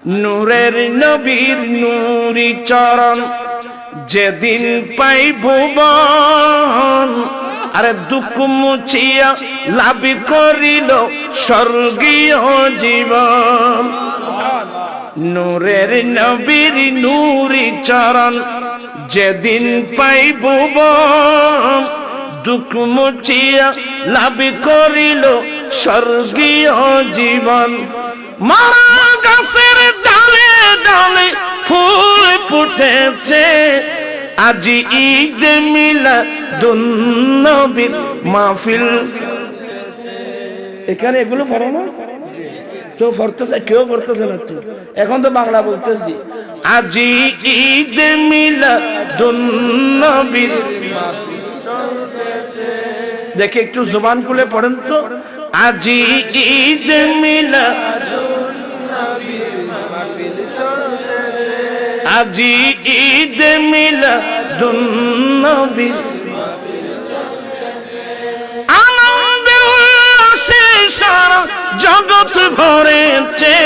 নূরের নবীর নূরি চরণ যেদিন পাই ভুবন, আরে দুঃখ মুছিয়া লাভ করিল স্বর্গীয় জীবন। নূরের নবীর নূরি চরণ যেদিন পাই ভুবন, দুঃখ মুছিয়া লাভ করিল স্বর্গীয় জীবন। মারা গাছের ডালে ডালে ফুল ফুটেছে, আজি ঈদ মিলাদুন নবীর মাহফিল। এখানে এগুলো পড়ো না? কেউ পড়তেছে, কেউ পড়তেছে না তো। এখন তো বাংলা বলতেছি। আজি ঈদ মিলাদুন নবীর, দেখে একটু জবান খুলে পড়েন তো। আজি ঈদ মিলাদুন নবীর মাহফিল চলতেছে, আজি ঈদ মিলাদুন নবীর মাহফিল চলতেছে। আনন্দে উল্লাসে সারা জগৎ ভরেছে,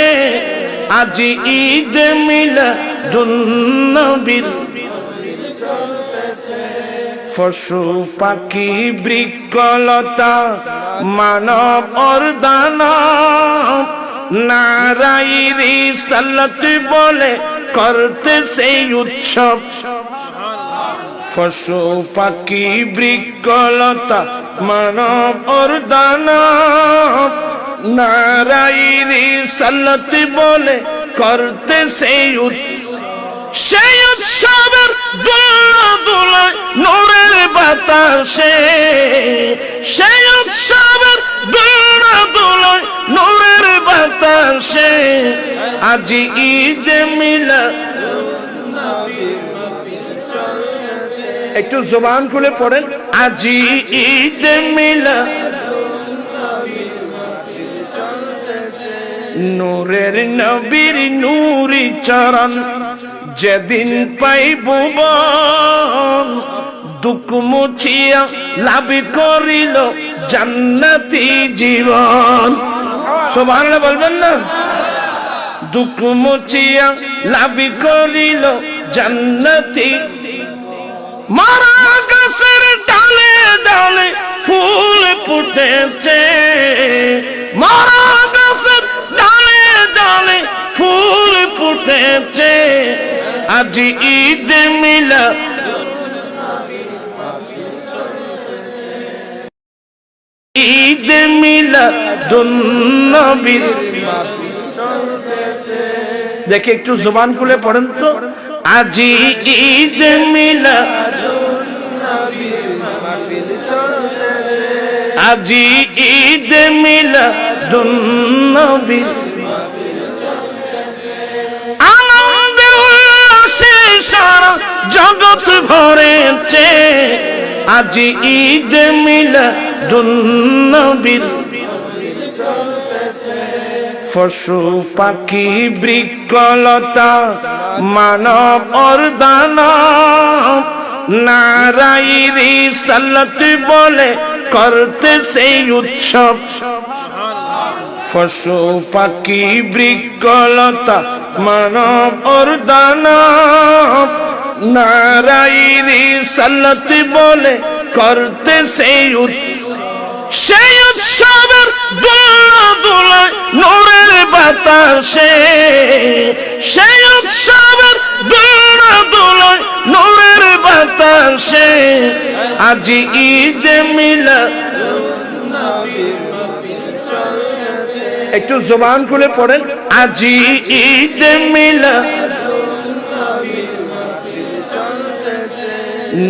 আজি ঈদ মিলাদুন নবীর মাহফিল চলতেছে। পশু পাখি বৃক্ষলতা মানব দানব নারাই রিসালাত বলে করতে সেই উৎসব। পশু পাখি বৃক্ষলতা মানব দানব নারাই রিসালাত বলে করতে সেই উৎসব। সেই উৎসবের দোলা দোলায় নূরের বাতাসে, সেই উৎসবের দোলা দোলায় নূরের বাতাসে, আজি ঈদ মিলাদুন নবীর মাহফিল চলতেছে। একটু জবান খুলে পড়েন, আজি ঈদ মিলাদুন নবীর মাহফিল চলতেছে। নূরের নবীর নূরি চরণ যেদিন পাই ভুবন, দুঃখ মুছিয়া লাভ করিল জান্নাতি জীবন। সুবহানাল্লাহ বলবেন না? দুঃখ মুছিয়া লাভ করিল জান্নাতি। মারা গাছের ডালে ডালে ফুল ফুটেছে, মারা গাছের ডালে ডালে ফুল ফুটেছে, আজি ঈদ মিলাদুন নবীর মাহফিল চলতেছে, ঈদ মিলাদুন নবীর মাহফিল চলতেছে। দেখে একটু জবান খুলে পড়েন তো। আজি ঈদ মিলাদুন নবীর মাহফিল চলতেছে, আজি ঈদ মিলাদুন নবীর মাহফিল চলতেছে। আনন্দে উল্লাসে সারা জগৎ ভরেছে, আজি ঈদ মিলাদুন নবীর মাহফিল চলতেছে। পশু পাখি বৃক্ষলতা মানব দানব নারাই রিসালাত বলে করতে সেই উৎসব। পশু পাখি বৃক্ষলতা মানব দানব নারাই রিসালাত বলে করতে সেই উৎসব। সেই উৎসবের দোলা দোলায় নূরের বাতাসে, সেই উৎসবের দোলা দোলায় নূরের বাতাসে, আজি ঈদ মিলাদুন নবীর মাহফিল চলতেছে। একটু জবান খুলে পড়েন, আজি ঈদ মিলাদুন নবীর মাহফিল চলতেছে।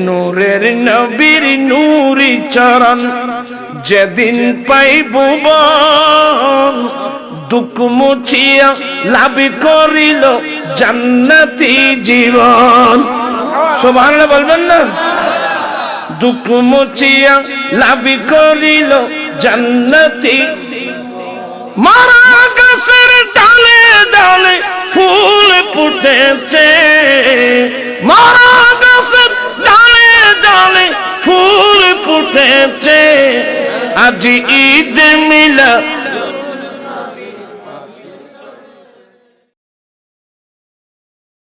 নূরের নবীর নূরি চরণ যেদিন পাই ভুবন, দুঃখ মুছিয়া লাভ করিল জান্নাতি জীবন। সুবহানাল্লাহ বলবেন না? দুঃখ মুছিয়া লাভ করিল জান্নাতি। মারা গাছের ডালে ডালে ফুল ফুটেছে, মারা গাছের ডালে ডালে ফুল ফুটেছে, আজি